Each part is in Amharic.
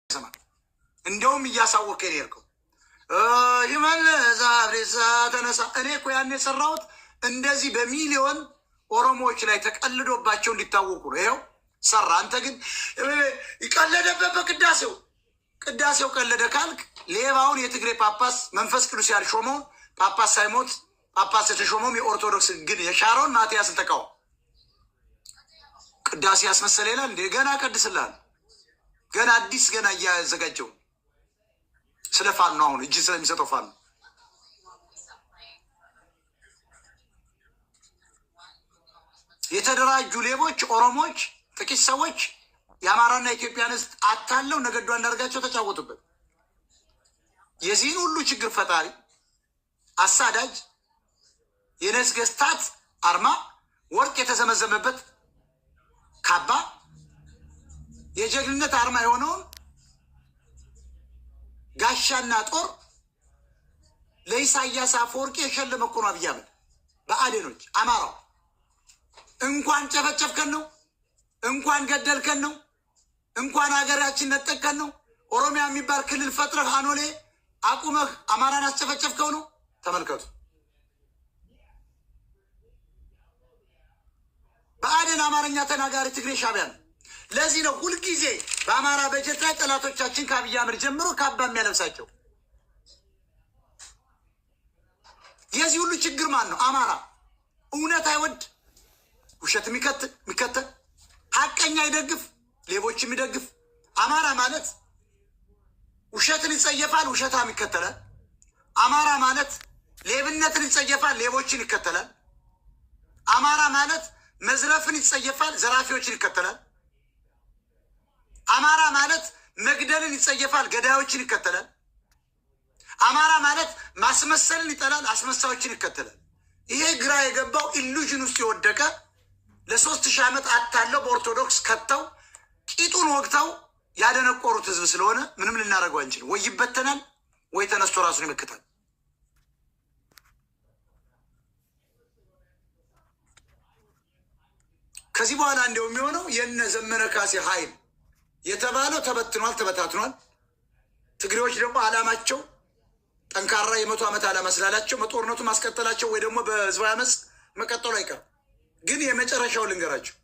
ሰማ እንደውም እያሳወቀኝ ነው ይመለስ አብሬሳ ተነሳ። እኔ እኮ ያን የሰራሁት እንደዚህ በሚሊዮን ኦሮሞዎች ላይ ተቀልዶባቸው እንዲታወቁ ነው። ይኸው ሰራ። አንተ ግን ይቀለደበት ቅዳሴው ቀለደ ካልክ ሌባውን የትግሬ ጳጳስ መንፈስ ቅዱስ ያልሾመውን ጳጳስ ሳይሞት ጳጳስ የተሾመውም የኦርቶዶክስ ግን የሻረውን ማትያስን ተቃወም። ቅዳሴ ያስመሰለ ይላል እንዴ? ገና ቀድስላል። ገና አዲስ ገና እያዘጋጀው ስለ ፋኖ አሁን እጅ ስለሚሰጠው ፋኖ የተደራጁ ሌቦች ኦሮሞዎች ጥቂት ሰዎች የአማራና ኢትዮጵያን ሕዝብ አታለው ነገዱ አንዳርጋቸው ተጫወቱበት። የዚህን ሁሉ ችግር ፈጣሪ አሳዳጅ የነገስታት አርማ ወርቅ የተዘመዘመበት ካባ የጀግንነት አርማ የሆነውን ጋሻና ጦር ለኢሳያስ አፈወርቂ የሸለመ እኮ ነው አብይ አህመድ። በአዴኖች አማራው እንኳን ጨፈጨፍከን ነው፣ እንኳን ገደልከን ነው፣ እንኳን ሀገራችን ነጠቀን ነው። ኦሮሚያ የሚባል ክልል ፈጥረህ አኖሌ አቁመህ አማራን አስጨፈጨፍከው ነው። ተመልከቱ። በአዴን አማርኛ ተናጋሪ ትግሬ ሻቢያ ነው። ለዚህ ነው ሁልጊዜ በአማራ በጀት ላይ ጠላቶቻችን ከአብይ አህመድ ጀምሮ ካባ የሚያለብሳቸው። የዚህ ሁሉ ችግር ማን ነው? አማራ እውነት አይወድ፣ ውሸት የሚከተል ሀቀኛ ይደግፍ፣ ሌቦች የሚደግፍ። አማራ ማለት ውሸትን ይጸየፋል፣ ውሸታም ይከተላል። አማራ ማለት ሌብነትን ይጸየፋል፣ ሌቦችን ይከተላል። አማራ ማለት መዝረፍን ይጸየፋል፣ ዘራፊዎችን ይከተላል። አማራ ማለት መግደልን ይጸየፋል፣ ገዳዮችን ይከተላል። አማራ ማለት ማስመሰልን ይጠላል፣ አስመሳዮችን ይከተላል። ይሄ ግራ የገባው ኢሉዥን ውስጥ የወደቀ ለ3000 ዓመት አታለው በኦርቶዶክስ ከተው ቂጡን ወግተው ያደነቆሩት ህዝብ ስለሆነ ምንም ልናደርገው አንችልም። ወይ ይበተናል ወይ ተነስቶ ራሱን ይመክታል። ከዚህ በኋላ እንደው የሚሆነው የነ ዘመነ ካሴ ኃይል የተባለው ተበትኗል፣ ተበታትኗል። ትግሬዎች ደግሞ አላማቸው ጠንካራ የ100 ዓመት አላማ ስላላቸው በጦርነቱ ማስቀጠላቸው ወይ ደግሞ በህዝባዊ አመፅ መቀጠሉ አይቀርም። ግን የመጨረሻው ልንገራቸው።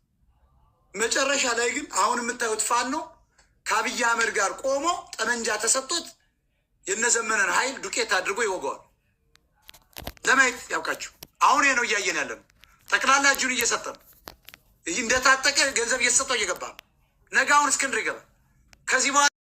መጨረሻ ላይ ግን አሁን የምታዩት ፋኖ ከአብይ አህመድ ጋር ቆሞ ጠመንጃ ተሰጥቶት የነዘመነን ኃይል ዱቄት አድርጎ ይወገዋል። ለማየት ያውቃችሁ። አሁን ነው እያየን ያለ ነው። ጠቅላላ እጁን እየሰጠ ነው። እንደታጠቀ ገንዘብ እየተሰጠው እየገባ ነው። ነገ አሁን እስክንድር ይገባል። ከዚህ በኋላ